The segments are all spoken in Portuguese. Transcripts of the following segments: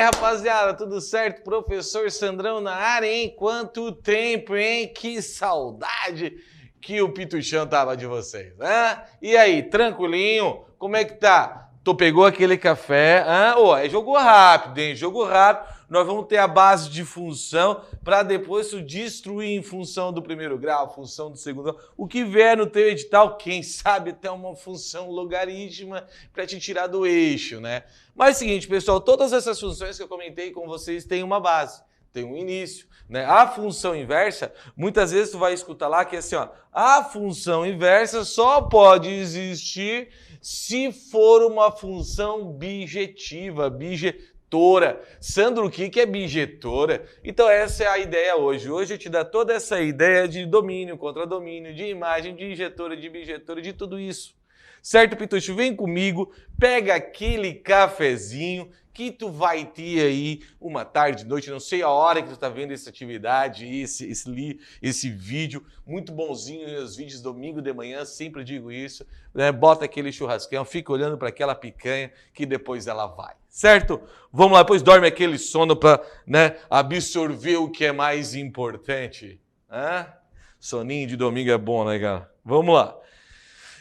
rapaziada, tudo certo? Professor Sandrão na área, hein? Quanto tempo, hein? Que saudade que o Pituchão tava de vocês, né? E aí, tranquilinho? Como é que tá? Tu pegou aquele café? É jogo rápido, hein? Jogo rápido. Nós vamos ter a base de função para depois tu destruir em função do primeiro grau, função do segundo grau. O que vier no teu edital, quem sabe até uma função logarítmica para te tirar do eixo, né? Mas é o seguinte, pessoal, todas essas funções que eu comentei com vocês têm uma base, tem um início, né? A função inversa, muitas vezes tu vai escutar lá que é assim, ó, a função inversa só pode existir se for uma função bijetiva, Sandro, o que é bijetora? Então essa é a ideia hoje. Hoje eu te dou toda essa ideia de domínio contra domínio, de imagem, de injetora, de bijetora, de tudo isso. Certo, Pitucho? Vem comigo, pega aquele cafezinho que tu vai ter aí uma tarde, noite, não sei a hora que tu tá vendo essa atividade, esse vídeo, muito bonzinho, os vídeos domingo de manhã, sempre digo isso, né? Bota aquele churrascão, fica olhando para aquela picanha que depois ela vai, certo? Vamos lá, depois dorme aquele sono para, né, absorver o que é mais importante. Soninho de domingo é bom, né, cara? Vamos lá.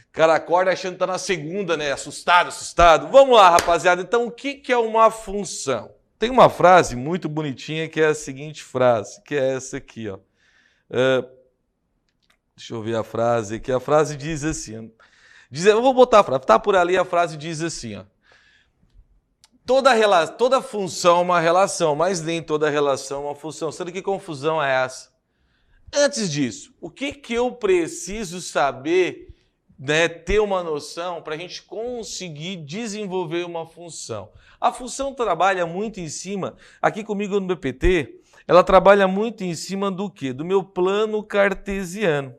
O cara acorda achando que tá na segunda, né? Assustado. Vamos lá, rapaziada. Então, o que é uma função? Tem uma frase muito bonitinha que é a seguinte frase, que é essa aqui, ó. Deixa eu ver a frase aqui. A frase diz assim, eu vou botar a frase, tá por ali, a frase diz assim, ó. Toda função é uma relação, mas nem toda relação é uma função. Sabe que confusão é essa? Antes disso, o que eu preciso saber, né, ter uma noção para a gente conseguir desenvolver uma função? A função trabalha muito em cima, aqui comigo no BPT, ela trabalha muito em cima do quê? Do meu plano cartesiano.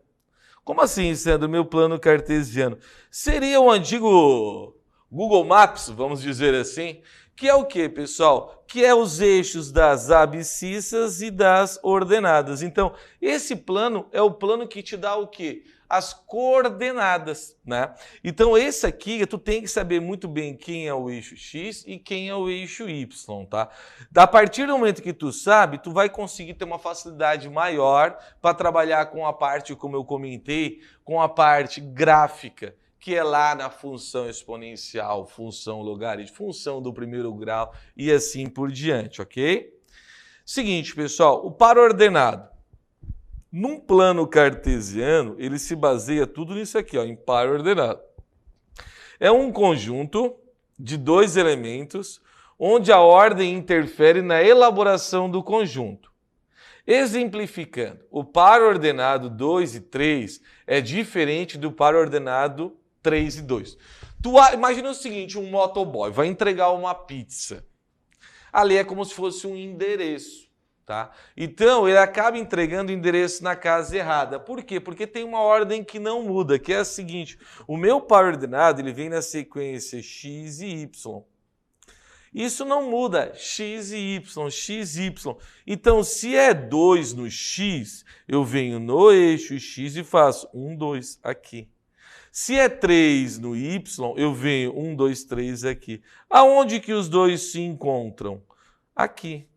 Como assim, sendo o meu plano cartesiano? Seria o antigo Google Maps, vamos dizer assim, que é o quê, pessoal? Que é os eixos das abscissas e das ordenadas. Então, esse plano é o plano que te dá o quê? As coordenadas, né? Então, esse aqui, tu tem que saber muito bem quem é o eixo X e quem é o eixo Y, tá? A partir do momento que tu sabe, tu vai conseguir ter uma facilidade maior para trabalhar com a parte, como eu comentei, com a parte gráfica, que é lá na função exponencial, função logarítmica, função do primeiro grau e assim por diante, ok? Seguinte, pessoal, o par ordenado. Num plano cartesiano, ele se baseia tudo nisso aqui, ó, em par ordenado. É um conjunto de dois elementos onde a ordem interfere na elaboração do conjunto. Exemplificando, o par ordenado 2 e 3 é diferente do par ordenado 3 e 2. Imagina o seguinte, um motoboy vai entregar uma pizza. Ali é como se fosse um endereço. Tá? Então, ele acaba entregando o endereço na casa errada. Por quê? Porque tem uma ordem que não muda, que é a seguinte. O meu par ordenado ele vem na sequência x e y. Isso não muda, x e y, x e y. Então, se é 2 no x, eu venho no eixo x e faço 1, 2 aqui. Se é 3 no y, eu venho 1, 2, 3 aqui. Aonde que os dois se encontram? Aqui.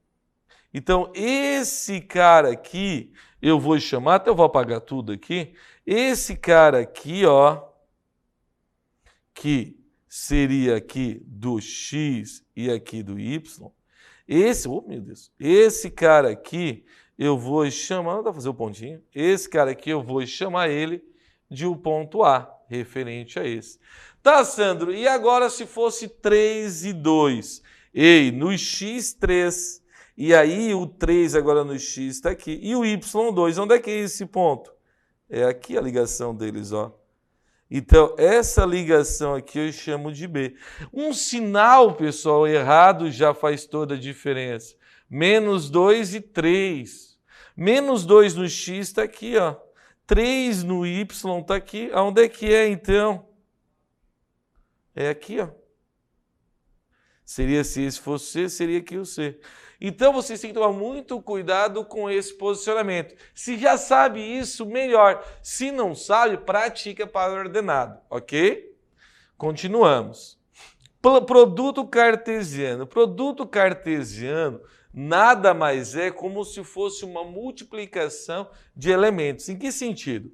Então, esse cara aqui, eu vou chamar, até eu vou apagar tudo aqui, esse cara aqui, ó, que seria aqui do x e aqui do y, meu Deus, esse cara aqui, eu vou chamar, não dá pra fazer o pontinho, esse cara aqui eu vou chamar ele de o ponto A, referente a esse. Tá, Sandro, e agora se fosse 3 e 2? Ei, no x3... E aí o 3 agora no x está aqui. E o y2, onde é que é esse ponto? É aqui a ligação deles, ó. Então, essa ligação aqui eu chamo de B. Um sinal, pessoal, errado já faz toda a diferença. Menos 2 e 3. Menos 2 no x está aqui, ó. 3 no y está aqui. Onde é que é, então? É aqui, ó. Seria se esse fosse C, seria aqui o C. Então, vocês têm que tomar muito cuidado com esse posicionamento. Se já sabe isso, melhor. Se não sabe, pratica par ordenado, ok? Continuamos. Produto cartesiano. Produto cartesiano nada mais é como se fosse uma multiplicação de elementos. Em que sentido?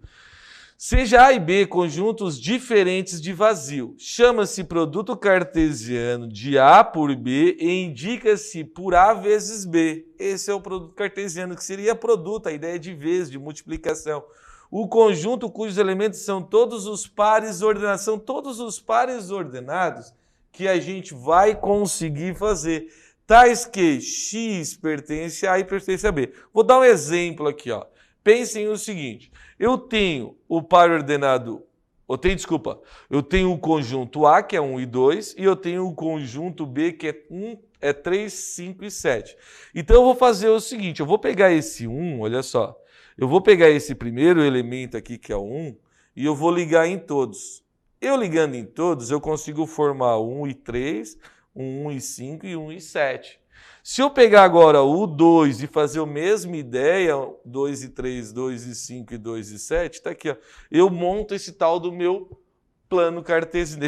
Seja A e B conjuntos diferentes de vazio. Chama-se produto cartesiano de A por B e indica-se por A vezes B. Esse é o produto cartesiano, que seria produto, a ideia de vezes, de multiplicação. O conjunto cujos elementos são todos os pares ordenados. São todos os pares ordenados que a gente vai conseguir fazer. Tais que X pertence a A e pertence a B. Vou dar um exemplo aqui, ó. Pensem no seguinte, eu tenho o par ordenado, eu tenho o conjunto A, que é 1 e 2, e eu tenho o conjunto B, que é 3, 5 e 7. Então eu vou fazer o seguinte, eu vou pegar esse 1, olha só, eu vou pegar esse primeiro elemento aqui, que é o 1, e eu vou ligar em todos. Eu ligando em todos, eu consigo formar 1 e 3, 1 e 5 e 1 e 7. Se eu pegar agora o 2 e fazer a mesma ideia, 2 e 3, 2 e 5 e 2 e 7, está aqui, ó. Eu monto esse tal do meu plano cartesiano,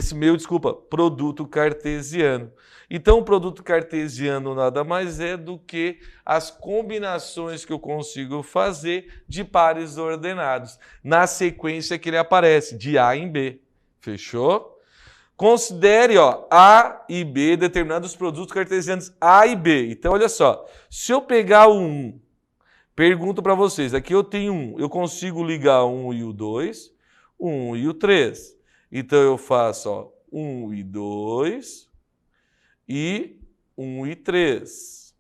produto cartesiano. Então, o produto cartesiano nada mais é do que as combinações que eu consigo fazer de pares ordenados, na sequência que ele aparece, de A em B. Fechou? Considere, ó, A e B determinados produtos cartesianos A e B. Então, olha só, se eu pegar o 1, pergunto para vocês, aqui eu tenho 1, eu consigo ligar o 1 e o 2, o 1 e o 3. Então, eu faço, ó, 1 e 2 e 1 e 3.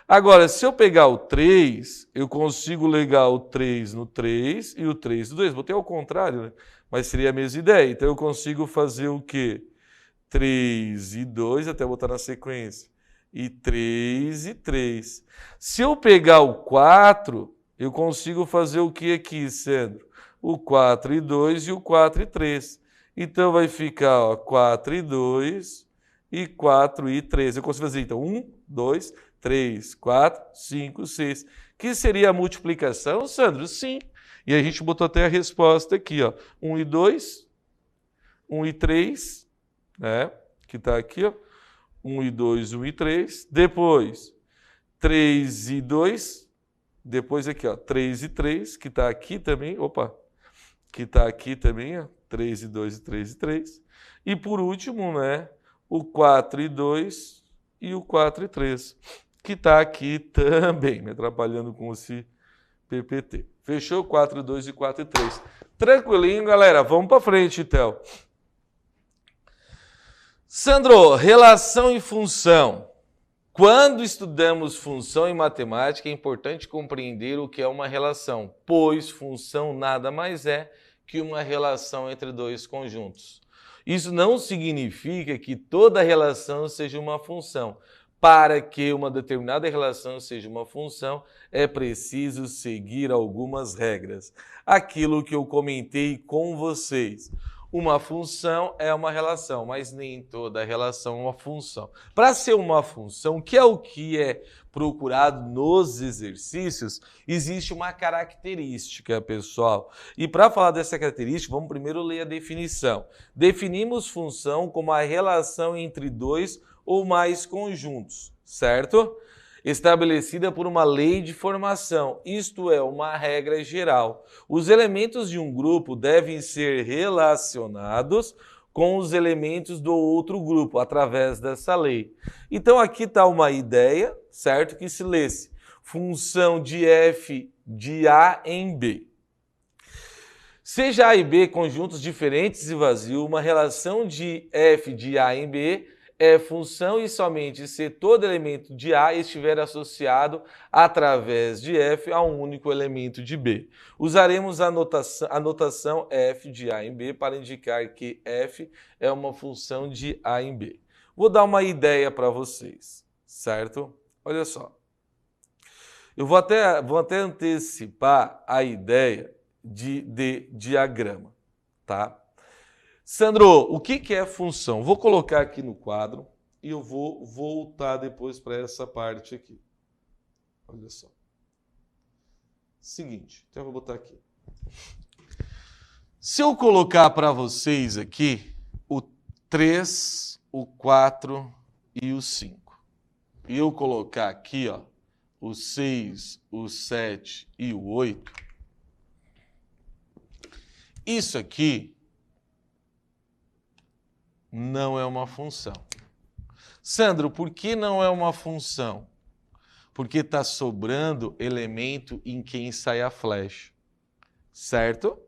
Agora, se eu pegar o 3, eu consigo ligar o 3 no 3 e o 3 no 2. Botei ao contrário, né? Mas seria a mesma ideia. Então, eu consigo fazer o quê? 3 e 2, até botar na sequência. E 3 e 3. Se eu pegar o 4, eu consigo fazer o que aqui, Sandro? O 4 e 2 e o 4 e 3. Então, vai ficar, ó, 4 e 2 e 4 e 3. Eu consigo fazer, então, 1, 2, 3, 4, 5, 6. Que seria a multiplicação, Sandro? Sim. E a gente botou até a resposta aqui, ó. 1 e 2, 1 e 3, né? Que está aqui, ó. 1 e 2, 1 e 3. Depois, 3 e 2. Depois aqui, ó. 3 e 3, que está aqui também. Opa! Que está aqui também, ó. 3 e 2 e 3 e 3. E por último, né? O 4 e 2 e o 4 e 3. Que está aqui também, me atrapalhando com esse PPT. Fechou? 4 e 2 e 4 e 3. Tranquilinho, galera. Vamos para frente, então. Sandro, relação e função. Quando estudamos função em matemática, é importante compreender o que é uma relação, pois função nada mais é que uma relação entre dois conjuntos. Isso não significa que toda relação seja uma função. Para que uma determinada relação seja uma função, é preciso seguir algumas regras. Aquilo que eu comentei com vocês. Uma função é uma relação, mas nem toda relação é uma função. Para ser uma função, que é o que é procurado nos exercícios, existe uma característica, pessoal. E para falar dessa característica, vamos primeiro ler a definição. Definimos função como a relação entre dois ou mais conjuntos, certo? Estabelecida por uma lei de formação, isto é, uma regra geral. Os elementos de um grupo devem ser relacionados com os elementos do outro grupo, através dessa lei. Então, aqui está uma ideia, certo? Que se lesse função de f de A em B. Seja A e B conjuntos diferentes e vazio, uma relação de f de A em B é função e somente se todo elemento de A estiver associado através de f a um único elemento de B. Usaremos a notação f de A em B para indicar que f é uma função de A em B. Vou dar uma ideia para vocês, certo? Olha só. Eu vou até antecipar a ideia de diagrama, tá? Sandro, o que é função? Vou colocar aqui no quadro e eu vou voltar depois para essa parte aqui. Olha só. Seguinte, então eu vou botar aqui. Se eu colocar para vocês aqui o 3, o 4 e o 5. E eu colocar aqui, ó, o 6, o 7 e o 8, isso aqui não é uma função. Sandro, por que não é uma função? Porque está sobrando elemento em quem sai a flecha, certo?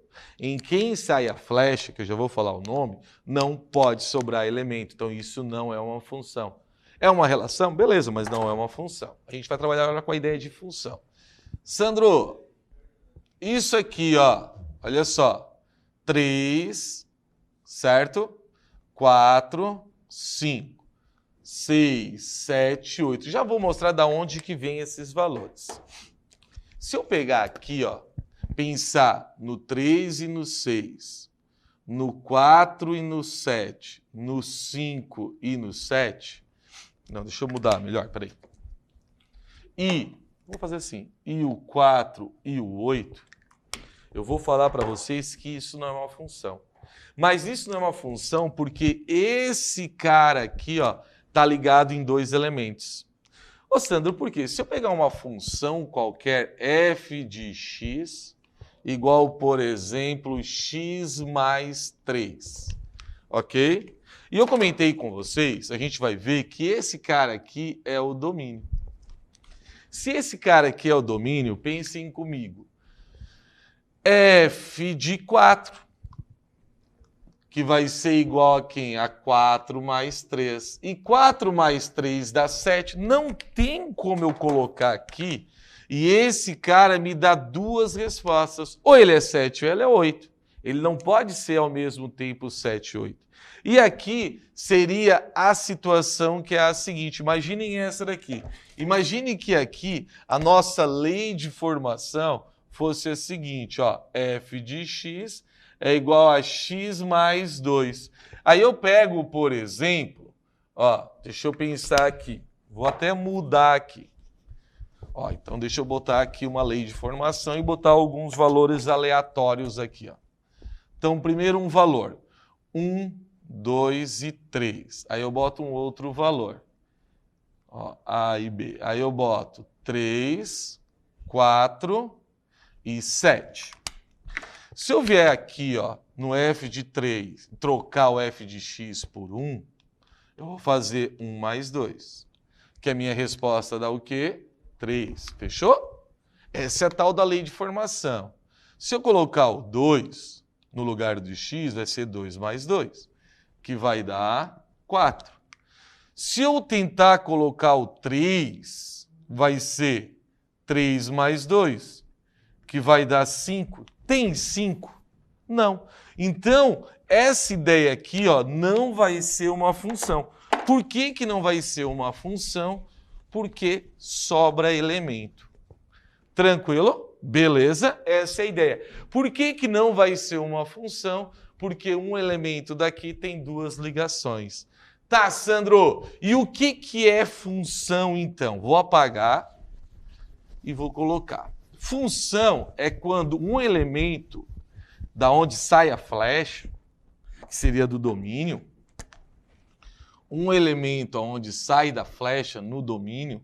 Em quem sai a flecha, que eu já vou falar o nome, não pode sobrar elemento. Então, isso não é uma função. É uma relação? Beleza, mas não é uma função. A gente vai trabalhar agora com a ideia de função. Sandro, isso aqui, ó, olha só. 3, certo? 4, 5, 6, 7, 8. Já vou mostrar de onde que vem esses valores. Se eu pegar aqui, ó, pensar no 3 e no 6, no 4 e no 7, no 5 e no 7... Não, deixa eu mudar melhor, peraí. E, vou fazer assim, e o 4 e o 8, eu vou falar para vocês que isso não é uma função. Mas isso não é uma função porque esse cara aqui, ó, tá ligado em dois elementos. Ô, Sandro, por quê? Se eu pegar uma função qualquer, f de x, igual, por exemplo, x mais 3, ok? E eu comentei com vocês, a gente vai ver que esse cara aqui é o domínio. Se esse cara aqui é o domínio, pensem comigo. F de 4, que vai ser igual a quem? A 4 mais 3. E 4 mais 3 dá 7. Não tem como eu colocar aqui e esse cara me dá duas respostas. Ou ele é 7 ou ele é 8. Ele não pode ser ao mesmo tempo 7 e 8. E aqui seria a situação que é a seguinte. Imaginem essa daqui. Imagine que aqui a nossa lei de formação fosse a seguinte, ó, f de x é igual a x mais 2. Aí eu pego, por exemplo, ó, deixa eu pensar aqui. Vou até mudar aqui. Ó, então deixa eu botar aqui uma lei de formação e botar alguns valores aleatórios aqui, ó. Então, primeiro um valor. 1, 2 e 3. Aí eu boto um outro valor. Ó, A e B. Aí eu boto 3, 4 e 7. Se eu vier aqui, ó, no f de 3, trocar o f de x por 1, eu vou fazer 1 mais 2. Que a minha resposta dá o quê? 3. Fechou? Essa é a tal da lei de formação. Se eu colocar o 2 no lugar do x, vai ser 2 mais 2, que vai dar 4. Se eu tentar colocar o 3, vai ser 3 mais 2, que vai dar 5. Tem 5? Não. Então, essa ideia aqui, ó, não vai ser uma função. Por que que não vai ser uma função? Porque sobra elemento. Tranquilo? Beleza? Essa é a ideia. Por que que não vai ser uma função? Porque um elemento daqui tem duas ligações. Tá, Sandro, e o que que é função, então? Vou apagar e vou colocar. Função é quando um elemento da onde sai a flecha, que seria do domínio, um elemento onde sai da flecha no domínio,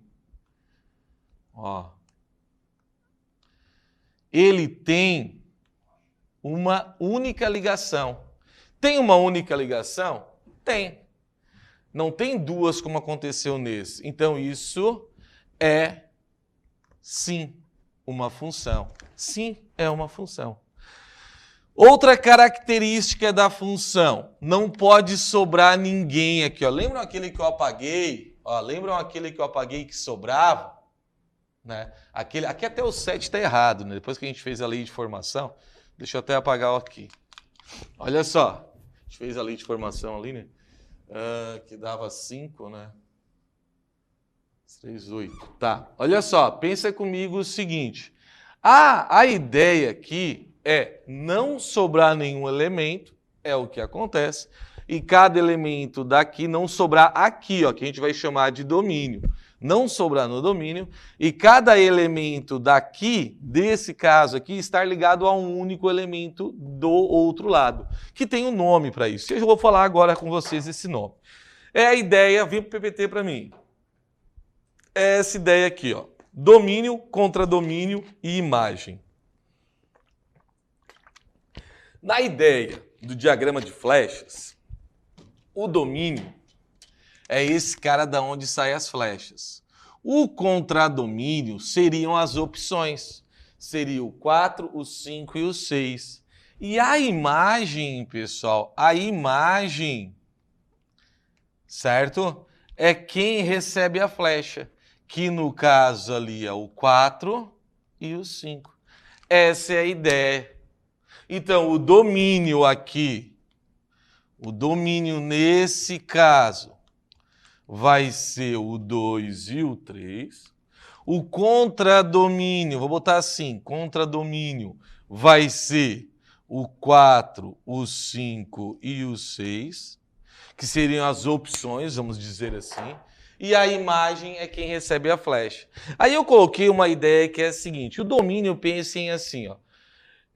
ó, ele tem uma única ligação. Tem uma única ligação? Tem. Não tem duas como aconteceu nesse. Então, isso é, sim, uma função. Sim, é uma função. Outra característica da função, não pode sobrar ninguém aqui, ó. Lembram aquele que eu apaguei? Ó, lembram aquele que eu apaguei que sobrava? Né? Aqui até o 7 está errado, né? Depois que a gente fez a lei de formação, deixa eu até apagar aqui. Olha só, a gente fez a lei de formação ali, né? Que dava 5, né? 3, 8. Tá, olha só, pensa comigo o seguinte. A ideia aqui é não sobrar nenhum elemento, é o que acontece, e cada elemento daqui não sobrar aqui, ó, que a gente vai chamar de domínio. Não sobrar no domínio, e cada elemento daqui, desse caso aqui, estar ligado a um único elemento do outro lado, que tem um nome para isso. Eu vou falar agora com vocês esse nome. É a ideia, vem para o PPT para mim. É essa ideia aqui, ó. Domínio, contradomínio e imagem. Na ideia do diagrama de flechas, o domínio é esse cara da onde saem as flechas. O contradomínio seriam as opções. Seria o 4, o 5 e o 6. E a imagem, pessoal, a imagem, certo? É quem recebe a flecha, que no caso ali é o 4 e o 5. Essa é a ideia. Então, o domínio aqui, o domínio nesse caso, vai ser o 2 e o 3. O contradomínio, vou botar assim, contradomínio vai ser o 4, o 5 e o 6, que seriam as opções, vamos dizer assim. E a imagem é quem recebe a flecha. Aí eu coloquei uma ideia que é a seguinte, o domínio, pensem assim, ó,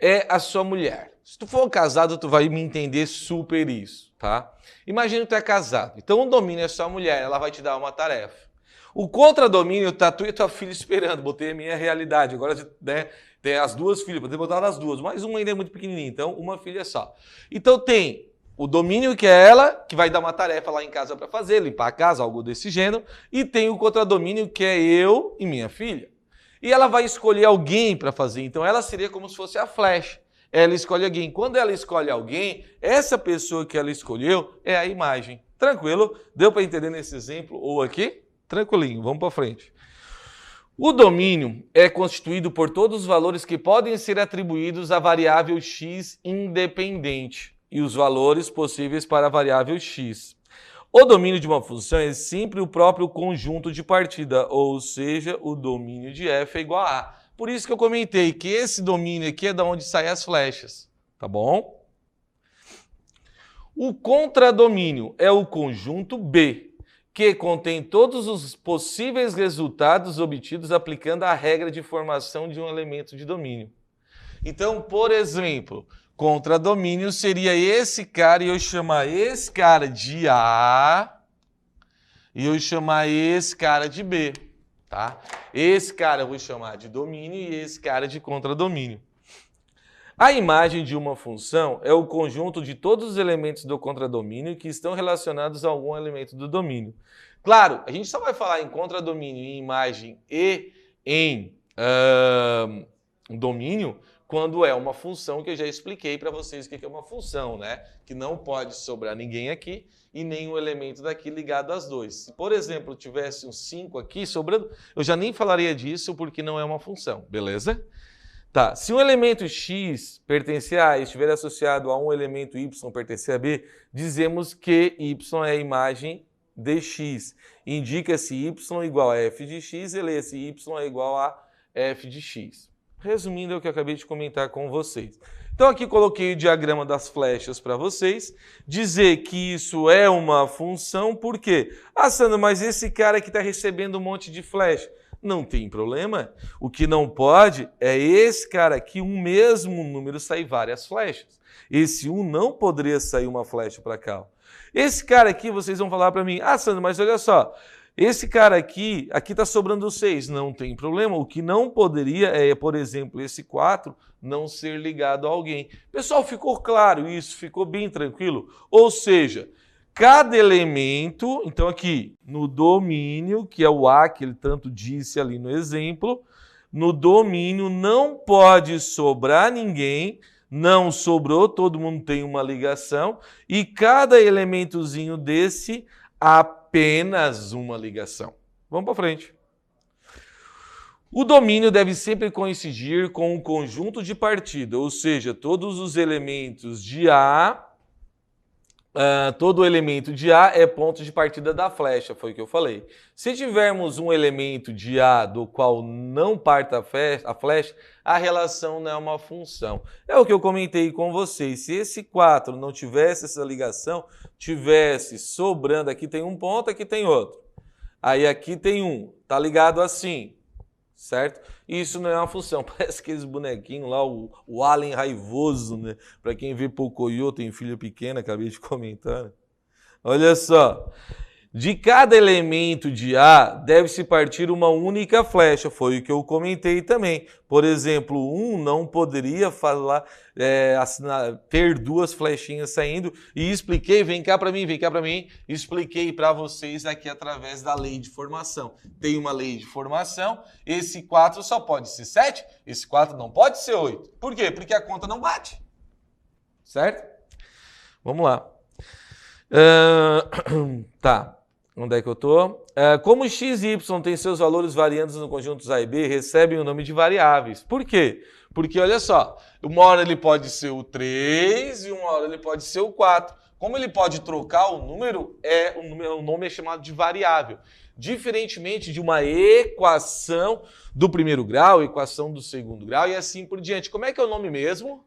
é a sua mulher. Se tu for casado, tu vai me entender super isso, tá? Imagina que tu é casado. Então o domínio é sua mulher, ela vai te dar uma tarefa. O contradomínio tá tu e tua filha esperando. Botei a minha realidade. Agora, né, tem as duas filhas, poderia botar as duas, mas uma ainda é muito pequenininha, então uma filha só. Então tem o domínio, que é ela, que vai dar uma tarefa lá em casa para fazer, limpar a casa, algo desse gênero, e tem o contradomínio, que é eu e minha filha. E ela vai escolher alguém para fazer, então ela seria como se fosse a flecha. Ela escolhe alguém. Quando ela escolhe alguém, essa pessoa que ela escolheu é a imagem. Tranquilo? Deu para entender nesse exemplo ou aqui? Tranquilinho, vamos para frente. O domínio é constituído por todos os valores que podem ser atribuídos à variável x independente e os valores possíveis para a variável x. O domínio de uma função é sempre o próprio conjunto de partida, ou seja, o domínio de f é igual a A. Por isso que eu comentei que esse domínio aqui é da onde saem as flechas, tá bom? O contradomínio é o conjunto B, que contém todos os possíveis resultados obtidos aplicando a regra de formação de um elemento de domínio. Então, por exemplo, contradomínio seria esse cara e eu chamar esse cara de A e eu chamar esse cara de B, tá? Esse cara eu vou chamar de domínio e esse cara de contradomínio. A imagem de uma função é o conjunto de todos os elementos do contradomínio que estão relacionados a algum elemento do domínio. Claro, a gente só vai falar em contradomínio, em imagem e em domínio quando é uma função que eu já expliquei para vocês o que é uma função, né? Que não pode sobrar ninguém aqui e nenhum elemento daqui ligado às dois. Se, por exemplo, tivesse um 5 aqui sobrando, eu já nem falaria disso porque não é uma função, beleza? Tá, se um elemento x pertencer a A e estiver associado a um elemento y pertencer a B, dizemos que y é a imagem de x. Indica-se y igual a f de x e lê-se y é igual a f de x. Resumindo, é o que eu acabei de comentar com vocês. Então aqui coloquei o diagrama das flechas para vocês. Dizer que isso é uma função, por quê? Ah, Sandro, mas esse cara que está recebendo um monte de flecha. Não tem problema. O que não pode é esse cara aqui, um mesmo número, sair várias flechas. Esse 1 não poderia sair uma flecha para cá. Esse cara aqui, vocês vão falar para mim, ah, Sandro, mas olha só, esse cara aqui está sobrando 6. Não tem problema. O que não poderia é, por exemplo, esse 4 não ser ligado a alguém. Pessoal, ficou claro isso? Ficou bem tranquilo? Ou seja, cada elemento, então aqui, no domínio, que é o A, que ele tanto disse ali no exemplo, no domínio não pode sobrar ninguém, não sobrou, todo mundo tem uma ligação, e cada elementozinho desse, apenas uma ligação. Vamos para frente. O domínio deve sempre coincidir com um conjunto de partida, ou seja, todos os elementos de A, todo elemento de A é ponto de partida da flecha, foi o que eu falei. Se tivermos um elemento de A do qual não parta a flecha, a relação não é uma função. É o que eu comentei com vocês. Se esse 4 não tivesse essa ligação, tivesse sobrando, aqui tem um ponto, aqui tem outro. Aí aqui tem um, tá ligado assim, certo? Isso não é uma função, parece aqueles bonequinhos lá, o Alien raivoso, né? Para quem vê Pocoyo, tem filha pequena, acabei de comentar. Olha só, De cada elemento de A, deve-se partir uma única flecha. Foi o que eu comentei também. Por exemplo, 1 não poderia ter duas flechinhas saindo. E expliquei, vem cá para mim. Expliquei para vocês aqui através da lei de formação. Tem uma lei de formação. Esse 4 só pode ser 7. Esse 4 não pode ser 8. Por quê? Porque a conta não bate. Certo? Vamos lá. Tá. Onde é que eu estou? Como x e y têm seus valores variantes no conjuntos A e B, recebem o nome de variáveis. Por quê? Porque, olha só, uma hora ele pode ser o 3 e uma hora ele pode ser o 4. Como ele pode trocar o número, o nome é chamado de variável. Diferentemente de uma equação do primeiro grau, equação do segundo grau e assim por diante. Como é que é o nome mesmo?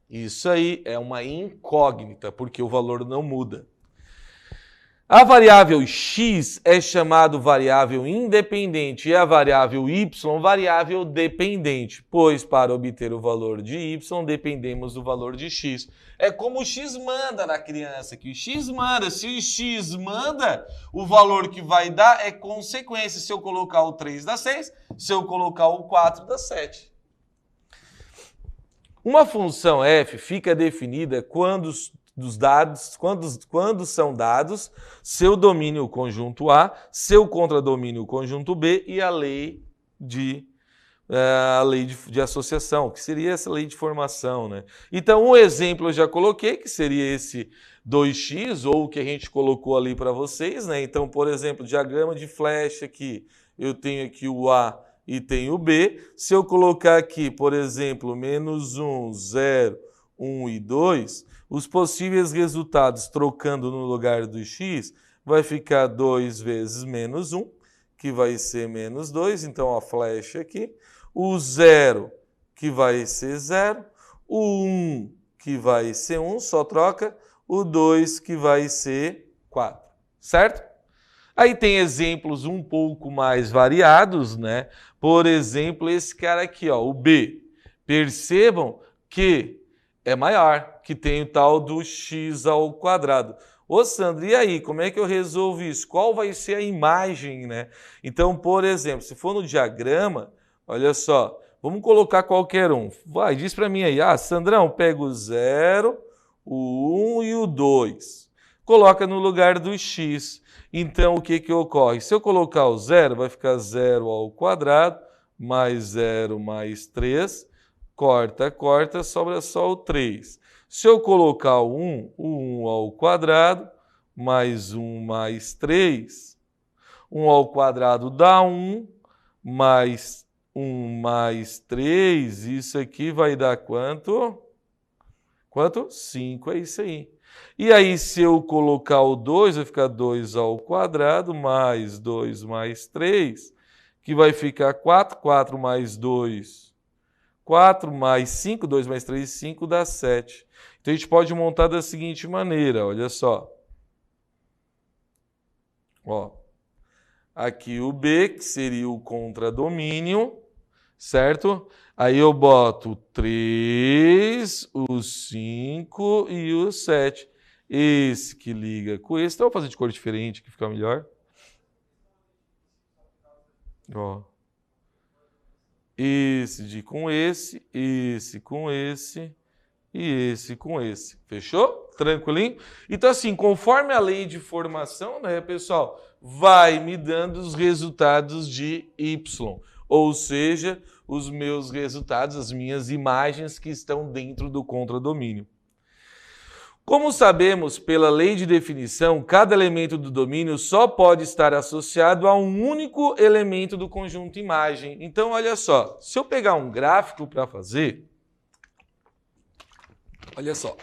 Isso aí é uma incógnita, porque o valor não muda. A variável x é chamada variável independente e a variável y variável dependente, pois para obter o valor de y dependemos do valor de x. É como o x manda na criança, que o x manda. Se o x manda, o valor que vai dar é consequência. Se eu colocar o 3 dá 6, se eu colocar o 4 dá 7. Uma função f fica definida quando são dados seu domínio conjunto A, seu contradomínio conjunto B e a lei de associação, que seria essa lei de formação, né? Então, um exemplo eu já coloquei, que seria esse 2x, ou o que a gente colocou ali para vocês, né? Então, por exemplo, diagrama de flecha aqui, eu tenho aqui o A e tenho o B. Se eu colocar aqui, por exemplo, menos 1, 0, 1 e 2, os possíveis resultados trocando no lugar do x vai ficar 2 vezes menos 1, que vai ser menos 2, então a flecha aqui. O 0, que vai ser 0. O 1, que vai ser 1, só troca. O 2, que vai ser 4, certo? Aí tem exemplos um pouco mais variados, né? Por exemplo, esse cara aqui, ó, o B. Percebam que é maior, que tem o tal do x ao quadrado. Ô, Sandro, e aí, como é que eu resolvo isso? Qual vai ser a imagem, né? Então, por exemplo, se for no diagrama, olha só, vamos colocar qualquer um. Vai, diz para mim aí, Sandrão, pega o 0, o 1 e o 2. Coloca no lugar do x. Então, o que ocorre? Se eu colocar o 0, vai ficar 0 ao quadrado, mais 0 mais 3, corta, sobra só o 3. Se eu colocar o 1 ao quadrado, mais 1 mais 3, 1 ao quadrado dá 1, mais 1 mais 3, isso aqui vai dar quanto? Quanto? 5, é isso aí. E aí, se eu colocar o 2, vai ficar 2 ao quadrado, mais 2 mais 3, que vai ficar 4, 4 mais 2, 4 mais 5, 2 mais 3, 5 dá 7. Então, a gente pode montar da seguinte maneira, olha só. Ó, aqui o B, que seria o contradomínio, certo? Aí eu boto o 3, o 5 e o 7. Esse que liga com esse. Então, eu vou fazer de cor diferente, que fica melhor. Ó. Esse com esse com esse e esse com esse. Fechou? Tranquilinho? Então, assim, conforme a lei de formação, né, pessoal, vai me dando os resultados de Y. Ou seja, os meus resultados, as minhas imagens que estão dentro do contradomínio. Como sabemos, pela lei de definição, cada elemento do domínio só pode estar associado a um único elemento do conjunto imagem. Então, olha só, se eu pegar um gráfico para fazer, olha só,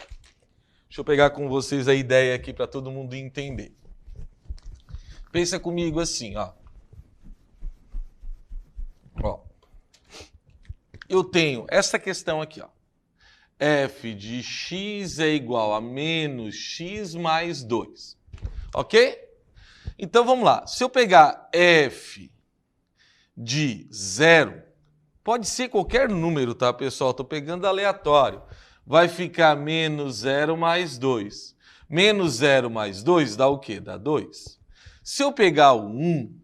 deixa eu pegar com vocês a ideia aqui para todo mundo entender. Pensa comigo assim, ó. Eu tenho essa questão aqui, ó. F de x é igual a menos x mais 2. Ok? Então, vamos lá. Se eu pegar f de 0, pode ser qualquer número, tá, pessoal? Estou pegando aleatório. Vai ficar menos 0 mais 2. Menos 0 mais 2 dá o quê? Dá 2. Se eu pegar o 1,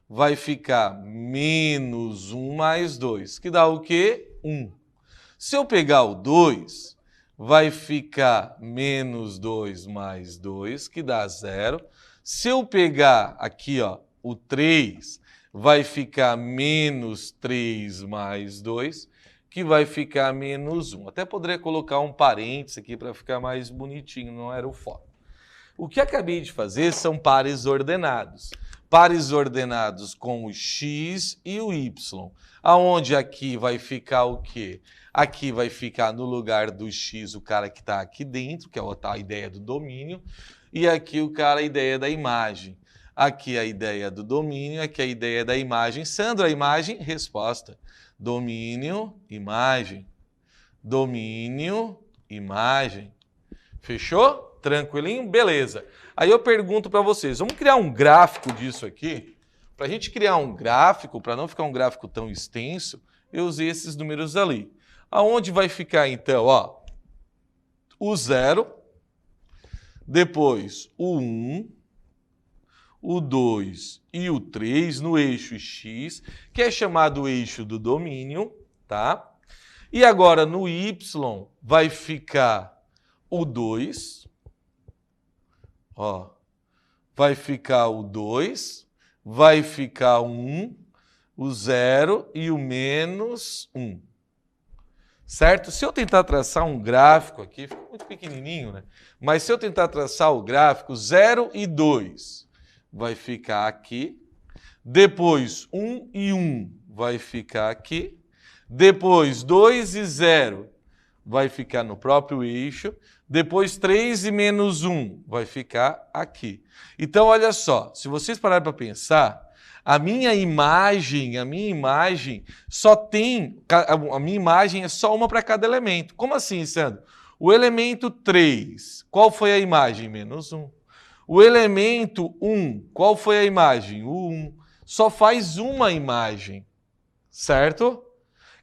vai ficar menos 1 mais 2, que dá o quê? 1. Se eu pegar o 2, vai ficar menos 2 mais 2, que dá 0. Se eu pegar aqui, ó, o 3, vai ficar menos 3 mais 2, que vai ficar menos 1. Até poderia colocar um parênteses aqui para ficar mais bonitinho, não era o foco. O que acabei de fazer são pares ordenados. Pares ordenados com o x e o y. Aonde aqui vai ficar o quê? Aqui vai ficar no lugar do x o cara que está aqui dentro, que é a ideia do domínio, e aqui o cara a ideia da imagem. Aqui a ideia do domínio, aqui a ideia da imagem. Sandro, a imagem? Resposta. Domínio, imagem. Domínio, imagem. Fechou? Tranquilinho? Beleza. Aí eu pergunto para vocês, vamos criar um gráfico disso aqui? Para a gente criar um gráfico, para não ficar um gráfico tão extenso, eu usei esses números ali. Aonde vai ficar então? Ó, o 0, depois o 1, o 2 e o 3 no eixo x, que é chamado eixo do domínio, tá? E agora no y vai ficar o 2, ó, vai ficar o 2, vai ficar o 1, o 0 e o menos 1. Certo? Se eu tentar traçar um gráfico aqui, fica muito pequenininho, né? Mas se eu tentar traçar o gráfico 0 e 2, vai ficar aqui. Depois 1 e 1 vai ficar aqui. Depois 2 e 0 vai ficar no próprio eixo. Depois 3 e menos 1 vai ficar aqui. Então, olha só, se vocês pararem para pensar, a minha imagem só tem, a minha imagem é só uma para cada elemento. Como assim, Sandro? O elemento 3, qual foi a imagem? Menos 1. O elemento 1, qual foi a imagem? O 1. Só faz uma imagem, certo?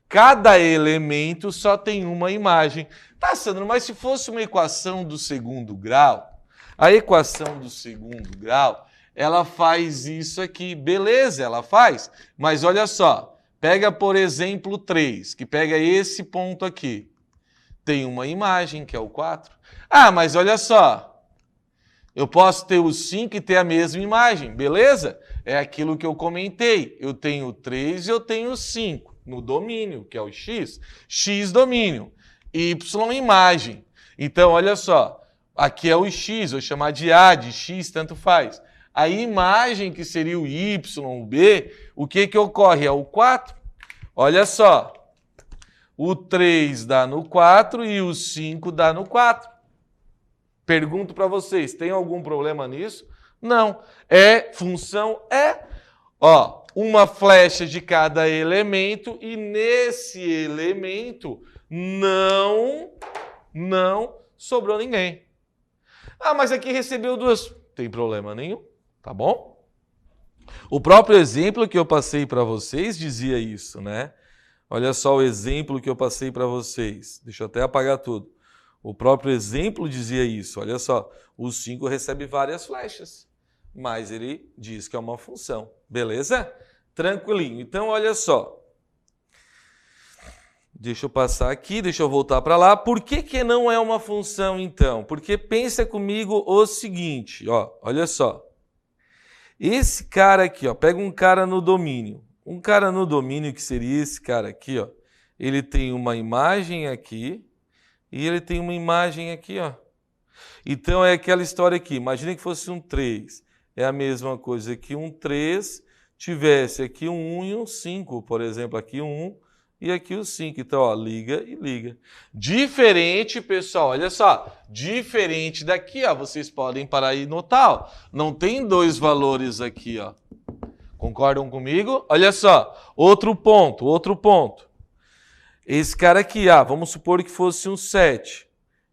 Cada elemento só tem uma imagem. Tá, Sandro, mas se fosse uma equação do segundo grau, a equação do segundo grau, ela faz isso aqui. Beleza, ela faz. Mas olha só, pega, por exemplo, 3, que pega esse ponto aqui. Tem uma imagem, que é o 4. Ah, mas olha só, eu posso ter o 5 e ter a mesma imagem, beleza? É aquilo que eu comentei. Eu tenho 3 e eu tenho 5 no domínio, que é o x. X domínio, y imagem. Então, olha só, aqui é o x, vou chamar de A, de x, tanto faz. A imagem que seria o y, o b, o que ocorre? É o 4. Olha só, o 3 dá no 4 e o 5 dá no 4. Pergunto para vocês, tem algum problema nisso? Não. Função é, ó, uma flecha de cada elemento e nesse elemento não sobrou ninguém. Ah, mas aqui recebeu 2. Tem problema nenhum, tá bom? O próprio exemplo que eu passei para vocês dizia isso, né? Olha só o exemplo que eu passei para vocês. Deixa eu até apagar tudo. O próprio exemplo dizia isso. Olha só, o 5 recebe várias flechas, mas ele diz que é uma função. Beleza? Tranquilinho. Então, olha só. Deixa eu passar aqui, deixa eu voltar para lá. Por que não é uma função, então? Porque pensa comigo o seguinte, ó, olha só. Esse cara aqui, ó, pega um cara no domínio. Um cara no domínio, que seria esse cara aqui, ó, ele tem uma imagem aqui e ele tem uma imagem aqui, ó. Então é aquela história aqui, imagina que fosse um 3. É a mesma coisa que um 3 tivesse aqui um 1 e um 5, por exemplo, aqui um 1 e aqui o 5. Então, ó, liga e liga. Diferente, pessoal, olha só, diferente daqui, ó, vocês podem parar e notar, ó, não tem dois valores aqui, ó. Concordam comigo? Olha só, outro ponto. Esse cara aqui, vamos supor que fosse um 7.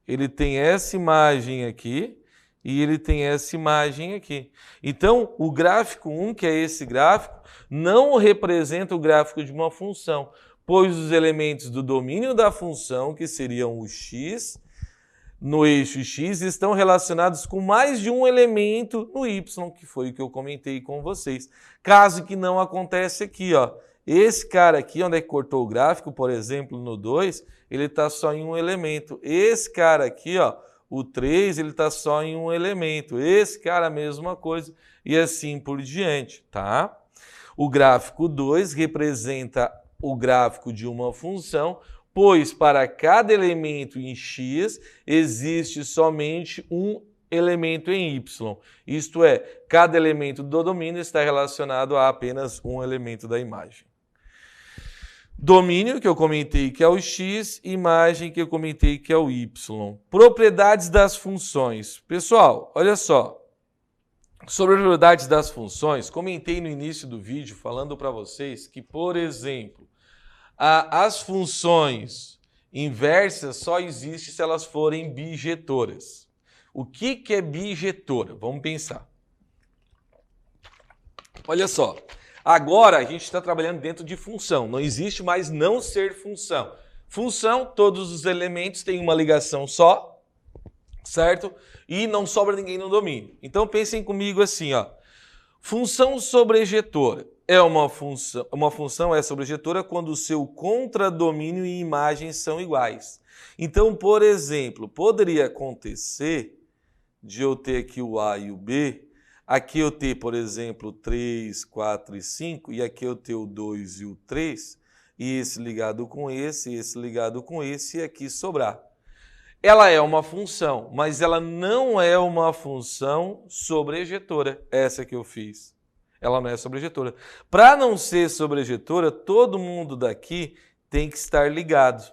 Ele tem essa imagem aqui e ele tem essa imagem aqui. Então, o gráfico 1, que é esse gráfico, não representa o gráfico de uma função, pois os elementos do domínio da função, que seriam o x, no eixo X estão relacionados com mais de um elemento no Y, que foi o que eu comentei com vocês. Caso que não acontece aqui, ó. Esse cara aqui, onde é que cortou o gráfico, por exemplo, no 2, ele está só em um elemento. Esse cara aqui, ó, o 3, ele está só em um elemento. Esse cara, a mesma coisa, e assim por diante, tá? O gráfico 2 representa o gráfico de uma função, pois para cada elemento em X existe somente um elemento em Y. Isto é, cada elemento do domínio está relacionado a apenas um elemento da imagem. Domínio, que eu comentei que é o X, imagem, que eu comentei que é o Y. Propriedades das funções. Pessoal, olha só. Sobre as propriedades das funções, comentei no início do vídeo falando para vocês que, por exemplo, as funções inversas só existem se elas forem bijetoras. O que é bijetora? Vamos pensar. Olha só. Agora a gente está trabalhando dentro de função. Não existe mais não ser função. Função, todos os elementos têm uma ligação só, certo? E não sobra ninguém no domínio. Então pensem comigo assim, ó. Função sobrejetora é uma função é sobrejetora quando o seu contradomínio e imagem são iguais. Então, por exemplo, poderia acontecer de eu ter aqui o A e o B. Aqui eu ter, por exemplo, 3, 4 e 5, e aqui eu ter o 2 e o 3, e esse ligado com esse ligado com esse, e aqui sobrar. Ela é uma função, mas ela não é uma função sobrejetora, essa que eu fiz. Ela não é sobrejetora. Para não ser sobrejetora, todo mundo daqui tem que estar ligado,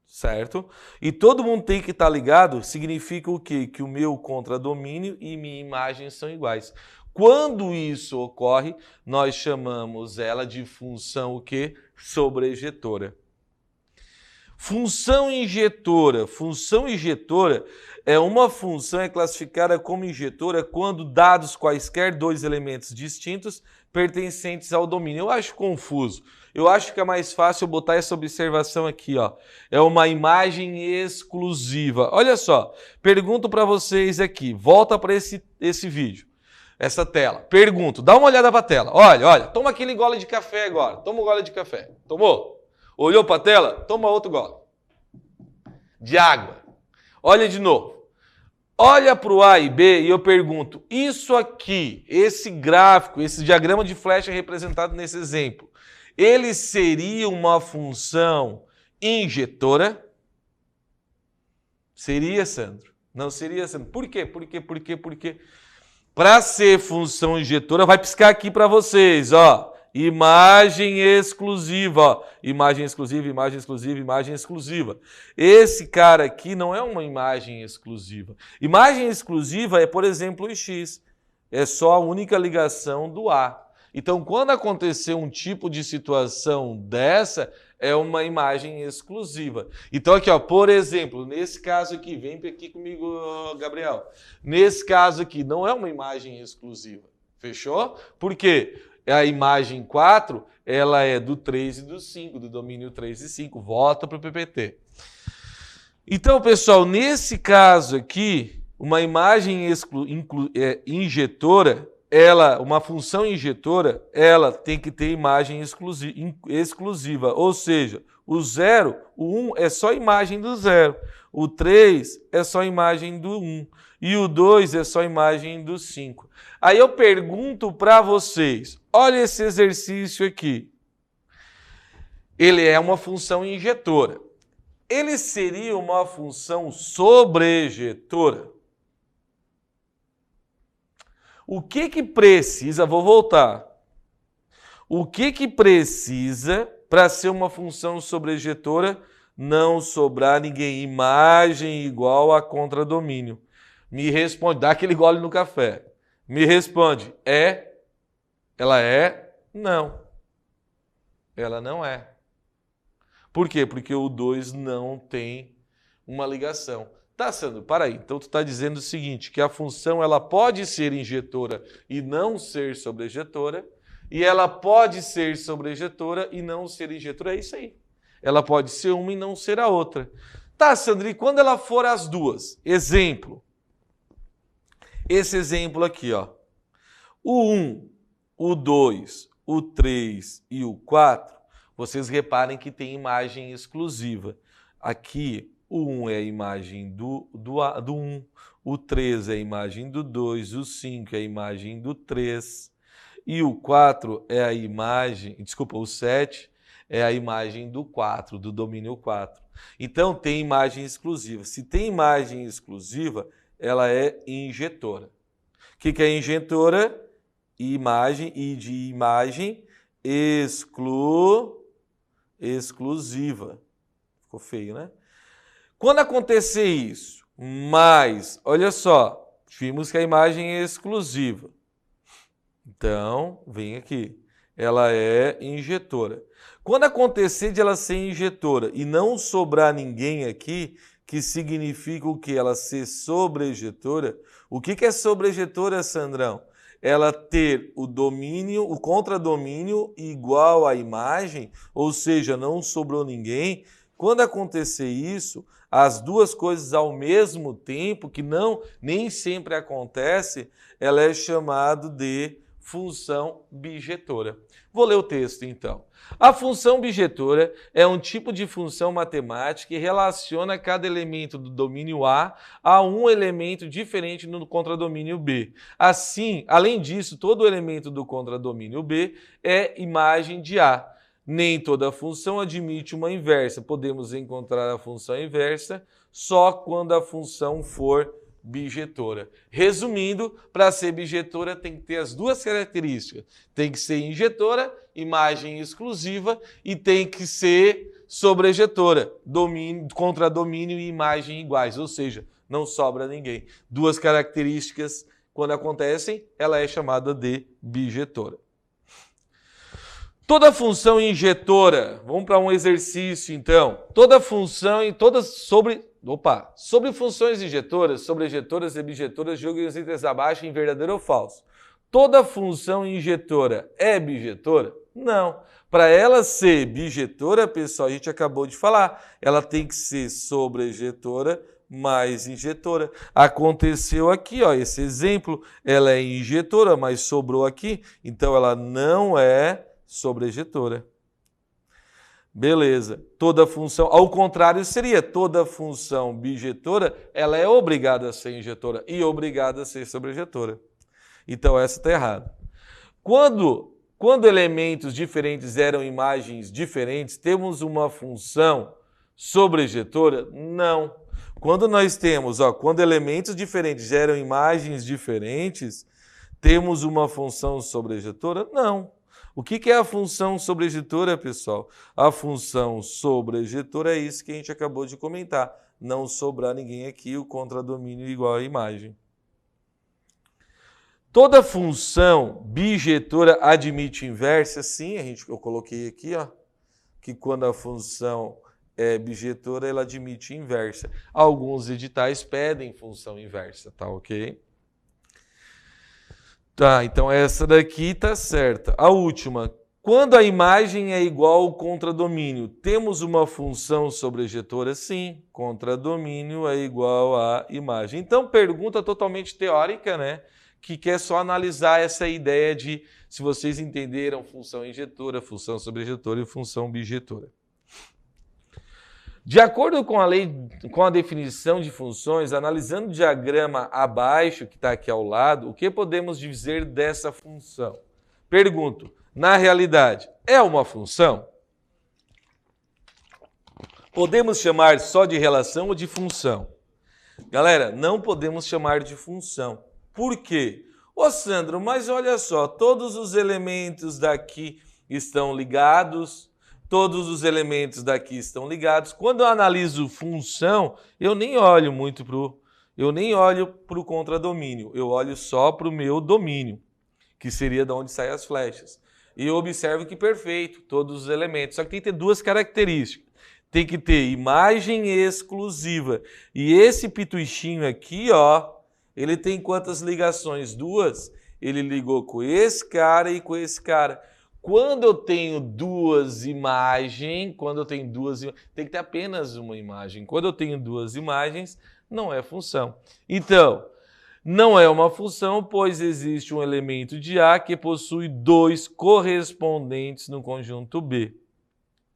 certo? E todo mundo tem que estar ligado significa o quê? Que o meu contradomínio e minha imagem são iguais. Quando isso ocorre, nós chamamos ela de função o quê? Sobrejetora. Função injetora. Função injetora é uma função classificada como injetora quando dados quaisquer dois elementos distintos pertencentes ao domínio. Eu acho confuso. Eu acho que é mais fácil eu botar essa observação aqui, ó. É uma imagem exclusiva. Olha só, pergunto para vocês aqui, volta para esse vídeo, essa tela. Pergunto, dá uma olhada para a tela. Olha, toma aquele gole de café agora. Toma um gole de café. Tomou? Olhou para a tela? Toma outro gole. De água. Olha de novo. Olha para o A e B e eu pergunto, isso aqui, esse gráfico, esse diagrama de flecha representado nesse exemplo, ele seria uma função injetora? Seria, Sandro? Não seria, Sandro. Por quê? Por quê? Para ser função injetora, vai piscar aqui para vocês, ó. Imagem exclusiva, ó. Imagem exclusiva, imagem exclusiva, imagem exclusiva. Esse cara aqui não é uma imagem exclusiva. Imagem exclusiva é, por exemplo, o X. É só a única ligação do A. Então, quando acontecer um tipo de situação dessa, é uma imagem exclusiva. Então, aqui, ó, por exemplo, nesse caso aqui, vem aqui comigo, Gabriel. Nesse caso aqui, não é uma imagem exclusiva. Fechou? Por quê? A imagem 4, ela é do 3 e do 5, do domínio 3 e 5. Volta para o PPT. Então, pessoal, nesse caso aqui, uma imagem injetora, uma função injetora, ela tem que ter imagem exclusiva, ou seja, o 0, o 1 é só imagem do 0, o 3 é só imagem do 1 e o 2 é só imagem do 5. Aí eu pergunto para vocês, olha esse exercício aqui. Ele é uma função injetora. Ele seria uma função sobrejetora? O que precisa, vou voltar, o que precisa para ser uma função sobrejetora? Não sobrar ninguém, imagem igual a contradomínio. Me responde, dá aquele gole no café. Me responde, é? Ela é? Não. Ela não é. Por quê? Porque o 2 não tem uma ligação. Tá, Sandro, para aí. Então, tu está dizendo o seguinte, que a função ela pode ser injetora e não ser sobrejetora, e ela pode ser sobrejetora e não ser injetora. É isso aí. Ela pode ser uma e não ser a outra. Tá, Sandro, e quando ela for as duas? Exemplo. Esse exemplo aqui, ó. O 1, o 2, o 3 e o 4, vocês reparem que tem imagem exclusiva. Aqui, o 1 é a imagem do 1, o 3 é a imagem do 2, o 5 é a imagem do 3 e o 4 é a imagem, desculpa, o 7 é a imagem do 4, do domínio 4. Então, tem imagem exclusiva. Se tem imagem exclusiva, ela é injetora. O que é injetora? Imagem e de imagem exclusiva. Ficou feio, né? Quando acontecer isso, mas, olha só, vimos que a imagem é exclusiva. Então, vem aqui. Ela é injetora. Quando acontecer de ela ser injetora e não sobrar ninguém aqui, que significa o quê? Ela ser sobrejetora. O que é sobrejetora, Sandrão? Ela ter o domínio, o contradomínio igual à imagem, ou seja, não sobrou ninguém. Quando acontecer isso, as duas coisas ao mesmo tempo, que nem sempre acontece, ela é chamada de função bijetora. Vou ler o texto, então. A função bijetora é um tipo de função matemática que relaciona cada elemento do domínio A um elemento diferente no contradomínio B. Assim, além disso, todo elemento do contradomínio B é imagem de A. Nem toda função admite uma inversa. Podemos encontrar a função inversa só quando a função for bijetora. Resumindo, para ser bijetora tem que ter as duas características. Tem que ser injetora, imagem exclusiva, e tem que ser sobrejetora, contradomínio e imagem iguais, ou seja, não sobra ninguém. Duas características, quando acontecem, ela é chamada de bijetora. Toda função injetora, vamos para um exercício então. Toda função e todas sobre funções injetoras, sobrejetoras e bijetoras, jogue as letras abaixo em verdadeiro ou falso. Toda função injetora é bijetora? Não. Para ela ser bijetora, pessoal, a gente acabou de falar, ela tem que ser sobrejetora mais injetora. Aconteceu aqui, ó, esse exemplo, ela é injetora, mas sobrou aqui, então ela não é sobrejetora. Beleza. Toda função, ao contrário, seria toda função bijetora, ela é obrigada a ser injetora e obrigada a ser sobrejetora. Então essa está errada. Quando elementos diferentes eram imagens diferentes, temos uma função sobrejetora? Não. Quando nós temos, quando elementos diferentes geram imagens diferentes, temos uma função sobrejetora? Não. O que é a função sobrejetora, pessoal? A função sobrejetora é isso que a gente acabou de comentar. Não sobrar ninguém aqui, o contradomínio igual à imagem. Toda função bijetora admite inversa? Sim, eu coloquei aqui, que quando a função é bijetora, ela admite inversa. Alguns editais pedem função inversa, tá ok? Tá, então essa daqui tá certa. A última, quando a imagem é igual ao contradomínio, temos uma função sobrejetora? Sim, contradomínio é igual à imagem. Então, pergunta totalmente teórica, né? Que quer só analisar essa ideia de, se vocês entenderam, função injetora, função sobrejetora e função bijetora. De acordo com a lei, com a definição de funções, analisando o diagrama abaixo, que está aqui ao lado, o que podemos dizer dessa função? Pergunto, na realidade, é uma função? Podemos chamar só de relação ou de função? Galera, não podemos chamar de função. Por quê? Ô Sandro, mas olha só, todos os elementos daqui estão ligados, todos os elementos daqui estão ligados. Quando eu analiso função, eu nem olho muito para o contradomínio, eu olho só para o meu domínio, que seria de onde saem as flechas. E eu observo que perfeito, todos os elementos. Só que tem que ter duas características. Tem que ter imagem exclusiva. E esse pituichinho aqui, ele tem quantas ligações? Duas. Ele ligou com esse cara e com esse cara. Quando eu tenho duas imagens, tem que ter apenas uma imagem. Quando eu tenho duas imagens, não é função. Então, não é uma função, pois existe um elemento de A que possui dois correspondentes no conjunto B.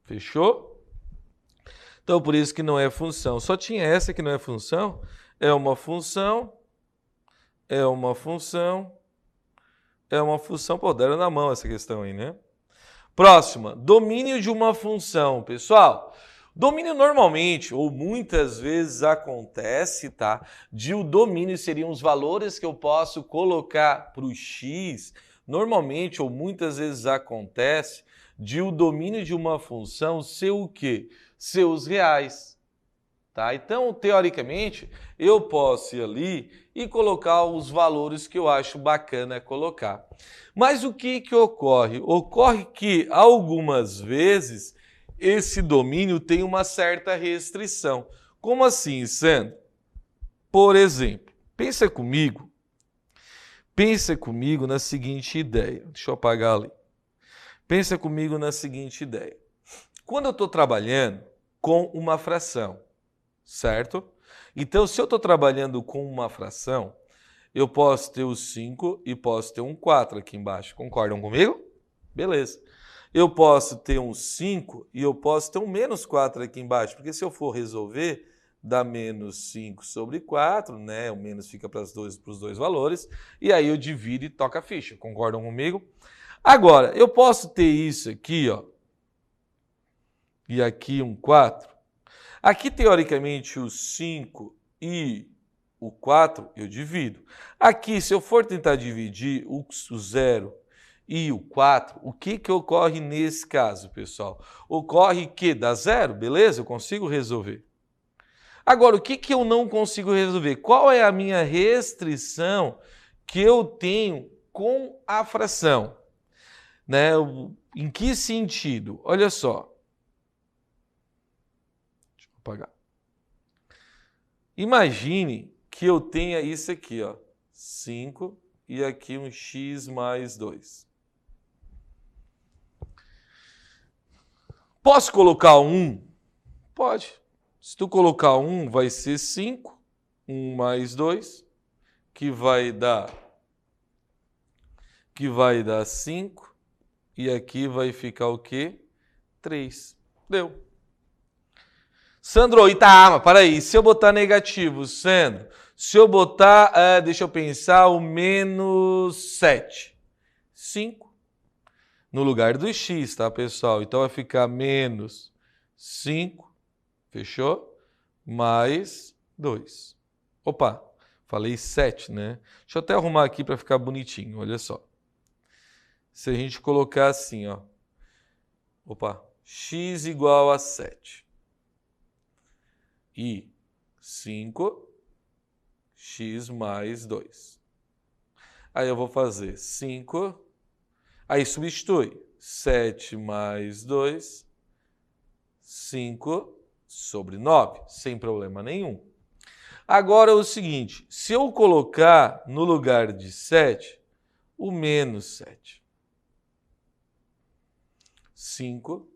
Fechou? Então, por isso que não é função. Só tinha essa que não é função. É uma função. É uma função. É uma função. Pô, deram na mão essa questão aí, né? Próxima. Domínio de uma função. Pessoal, domínio normalmente, ou muitas vezes acontece, tá? De o domínio seriam os valores que eu posso colocar para o x. Normalmente, ou muitas vezes acontece de o domínio de uma função ser o quê? Ser os reais. Tá? Então, teoricamente, eu posso ir ali e colocar os valores que eu acho bacana colocar. Mas o que ocorre? Ocorre que, algumas vezes, esse domínio tem uma certa restrição. Como assim, Sandro? Por exemplo, pensa comigo na seguinte ideia. Deixa eu apagar ali. Pensa comigo na seguinte ideia. Quando eu estou trabalhando com uma fração, certo? Então, se eu estou trabalhando com uma fração, eu posso ter o 5 e posso ter um 4 aqui embaixo. Concordam comigo? Beleza. Eu posso ter um 5 e eu posso ter um menos 4 aqui embaixo, porque se eu for resolver, dá menos 5 sobre 4, né? O menos fica para os dois valores, e aí eu divido e toco a ficha. Concordam comigo? Agora, eu posso ter isso aqui, ó, e aqui um 4. Aqui, teoricamente, o 5 e o 4 eu divido. Aqui, se eu for tentar dividir o 0 e o 4, o que ocorre nesse caso, pessoal? Ocorre que dá 0, beleza? Eu consigo resolver. Agora, o que eu não consigo resolver? Qual é a minha restrição que eu tenho com a fração? Né? Em que sentido? Olha só. Apagar. Imagine que eu tenha isso aqui, ó, 5 e aqui um x mais 2. Posso colocar 1? Pode. Se tu colocar 1, vai ser 5, 1 mais 2, que vai dar 5, e aqui vai ficar o quê? 3. Deu. Sandro, mas para aí, se eu botar negativo, Sandro, se eu botar, deixa eu pensar, o menos 7, 5, no lugar do x, tá, pessoal? Então vai ficar menos 5, fechou? Mais 2. Opa, falei 7, né? Deixa eu até arrumar aqui para ficar bonitinho, olha só. Se a gente colocar assim, ó, opa, x igual a 7. E 5, x mais 2. Aí eu vou fazer 5, aí substitui 7 mais 2, 5 sobre 9, sem problema nenhum. Agora é o seguinte, se eu colocar no lugar de 7, o menos 7. 5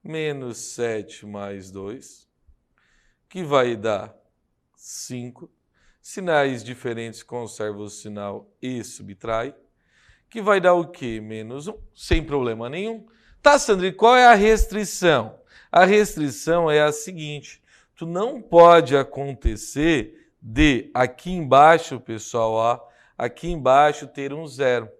menos 7 mais 2, que vai dar 5. Sinais diferentes conservam o sinal e subtrai, que vai dar o quê? Menos 1, sem problema nenhum. Tá, Sandro, e qual é a restrição? A restrição é a seguinte, tu não pode acontecer de aqui embaixo, pessoal, ó, aqui embaixo ter um 0.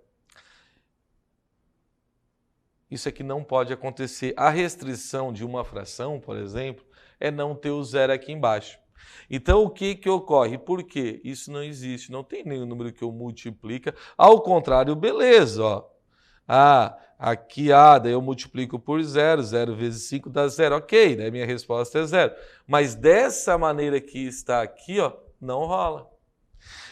Isso aqui não pode acontecer. A restrição de uma fração, por exemplo, é não ter o 0 aqui embaixo. Então, o que ocorre? Por quê? Isso não existe, não tem nenhum número que eu multiplica. Ao contrário, beleza, ó. Aqui daí eu multiplico por 0, 0 vezes 5 dá 0, ok, daí minha resposta é 0. Mas dessa maneira que está aqui, ó, não rola.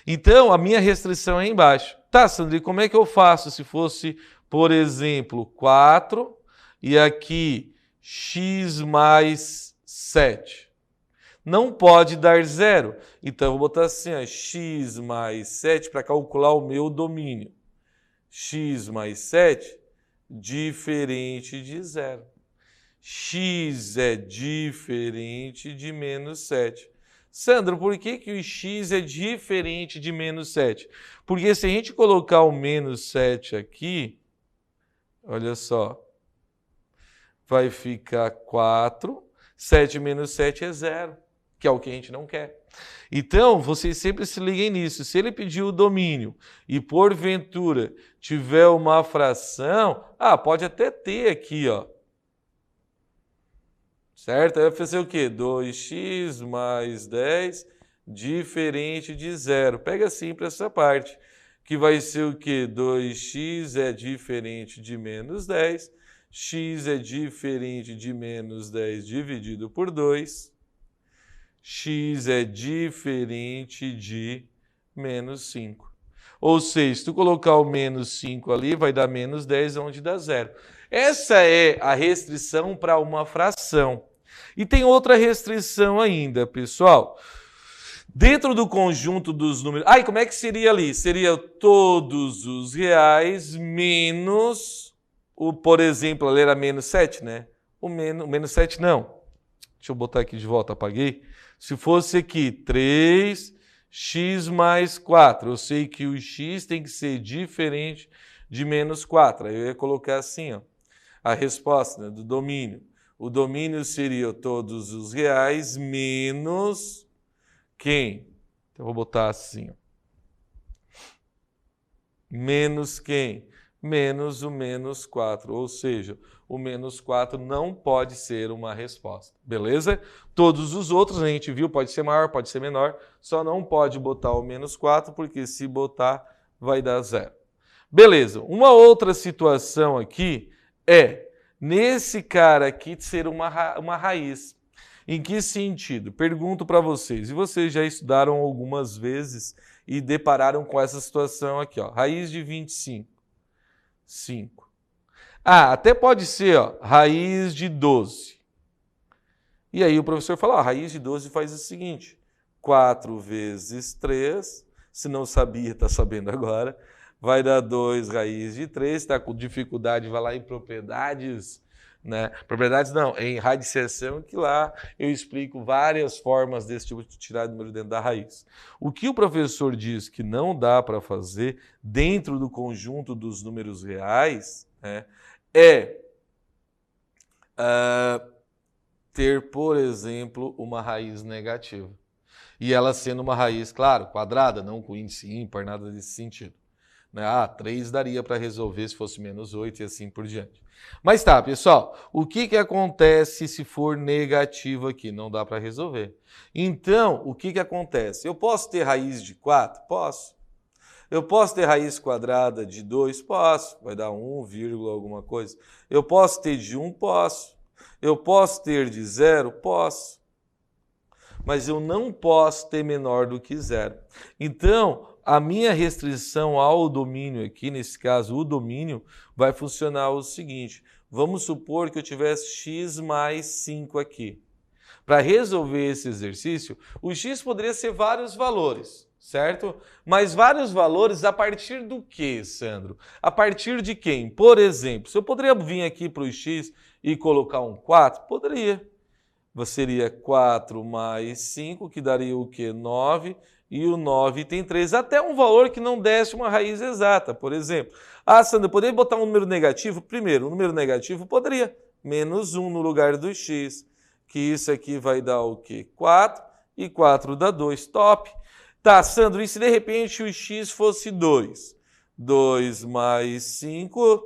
Então, a minha restrição é embaixo. Tá, Sandri, como é que eu faço se fosse, por exemplo, 4 e aqui x mais 7? Não pode dar 0. Então, eu vou botar assim, ó, x mais 7 para calcular o meu domínio. X mais 7 diferente de zero. X é diferente de menos 7. Sandro, por que o x é diferente de menos 7? Porque se a gente colocar o menos 7 aqui, olha só, vai ficar 4, 7 menos 7 é 0, que é o que a gente não quer. Então, vocês sempre se liguem nisso. Se ele pedir o domínio e, porventura, tiver uma fração, pode até ter aqui, ó. Certo? Aí vai fazer o quê? 2x mais 10 diferente de 0. Pega sempre essa parte, que vai ser o quê? 2x é diferente de menos 10, x é diferente de menos 10 dividido por 2, x é diferente de menos 5. Ou seja, se tu colocar o menos 5 ali, vai dar menos 10, onde dá 0. Essa é a restrição para uma fração. E tem outra restrição ainda, pessoal. Dentro do conjunto dos números... e como é que seria ali? Seria todos os reais menos... por exemplo, ali era menos 7, né? O menos 7 não. Deixa eu botar aqui de volta, apaguei. Se fosse aqui 3x mais 4, eu sei que o x tem que ser diferente de menos 4. Aí eu ia colocar assim, ó, a resposta, né, do domínio. O domínio seria todos os reais menos quem? Então, eu vou botar assim. Ó. Menos quem? Menos o menos 4. Ou seja, o menos 4 não pode ser uma resposta. Beleza? Todos os outros, a gente viu, pode ser maior, pode ser menor. Só não pode botar o menos 4, porque se botar, vai dar 0. Beleza. Uma outra situação aqui é... nesse cara aqui ser uma raiz. Em que sentido? Pergunto para vocês. E vocês já estudaram algumas vezes e depararam com essa situação aqui, ó. Raiz de 25. 5. Até pode ser, ó, raiz de 12. E aí o professor fala, raiz de 12 faz o seguinte. 4 vezes 3, se não sabia, está sabendo agora. Vai dar 2 raiz de 3, está com dificuldade, vai lá em propriedades, né? Propriedades não, em radiciação, que lá eu explico várias formas desse tipo de tirar número dentro da raiz. O que o professor diz que não dá para fazer dentro do conjunto dos números reais, né, é ter, por exemplo, uma raiz negativa. E ela sendo uma raiz, claro, quadrada, não com índice ímpar, nada desse sentido. 3 daria para resolver se fosse menos 8 e assim por diante. Mas tá, pessoal, o que acontece se for negativo aqui? Não dá para resolver. Então, o que acontece? Eu posso ter raiz de 4? Posso. Eu posso ter raiz quadrada de 2? Posso. Vai dar 1, alguma coisa. Eu posso ter de 1? Posso. Eu posso ter de 0? Posso. Mas eu não posso ter menor do que 0. Então, a minha restrição ao domínio aqui, nesse caso, o domínio, vai funcionar o seguinte. Vamos supor que eu tivesse x mais 5 aqui. Para resolver esse exercício, o x poderia ser vários valores, certo? Mas vários valores a partir do quê, Sandro? A partir de quem? Por exemplo, se eu poderia vir aqui para o x e colocar um 4, poderia. Seria 4 mais 5, que daria o quê? 9. E o 9 tem 3, até um valor que não desse uma raiz exata, por exemplo. Sandra, eu poderia botar um número negativo? Primeiro, um número negativo poderia. Menos 1 no lugar do x, que isso aqui vai dar o quê? 4, e 4 dá 2, top. Tá, Sandro, e se de repente o x fosse 2? 2 mais 5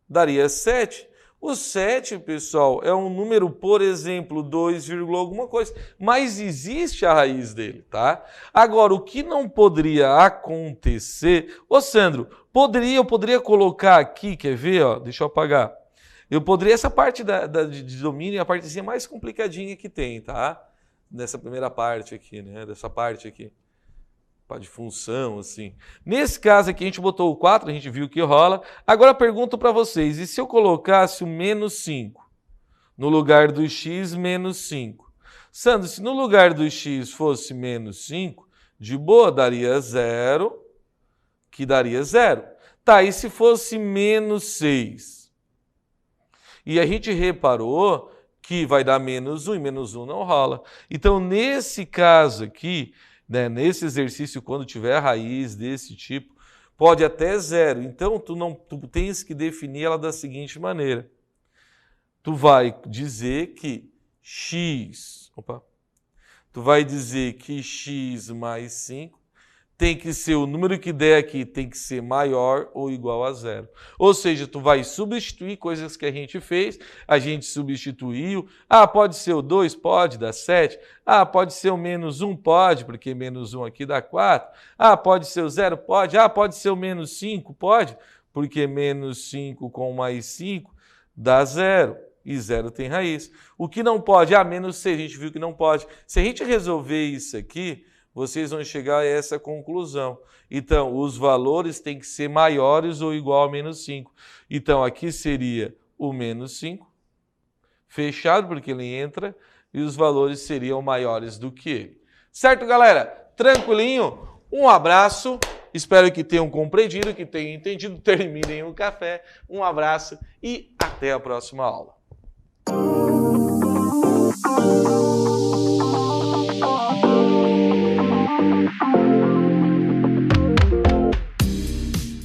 daria 7. O 7, pessoal, é um número, por exemplo, 2, alguma coisa, mas existe a raiz dele, tá? Agora, o que não poderia acontecer... Sandro, eu poderia colocar aqui, quer ver? Ó, deixa eu apagar. Eu poderia, essa parte de domínio é a partezinha mais complicadinha que tem, tá? Nessa primeira parte aqui, né? Dessa parte aqui. De função, assim. Nesse caso aqui, a gente botou o 4, a gente viu que rola. Agora, pergunto para vocês, e se eu colocasse o menos 5 no lugar do x, menos 5? Sandro, se no lugar do x fosse menos 5, de boa, daria 0, que daria 0. Tá, e se fosse menos 6? E a gente reparou que vai dar menos 1 e menos 1 não rola. Então, nesse caso aqui, né, nesse exercício, quando tiver raiz desse tipo, pode até 0. Então, tu tens que definir ela da seguinte maneira. Tu vai dizer que x mais 5 tem que ser, o número que der aqui tem que ser maior ou igual a 0. Ou seja, tu vai substituir coisas que a gente fez, a gente substituiu. Ah, pode ser o 2? Pode, dá 7. Ah, pode ser o menos 1? Pode, porque menos 1 aqui dá 4. Ah, pode ser o 0? Pode. Ah, pode ser o menos 5? Pode, porque menos 5 com mais 5 dá 0. E 0 tem raiz. O que não pode? Ah, menos 6, a gente viu que não pode. Se a gente resolver isso aqui, vocês vão chegar a essa conclusão. Então, os valores têm que ser maiores ou igual a menos 5. Então, aqui seria o menos 5, fechado, porque ele entra, e os valores seriam maiores do que ele. Certo, galera? Tranquilinho? Um abraço. Espero que tenham compreendido, que tenham entendido. Terminem o café. Um abraço e até a próxima aula.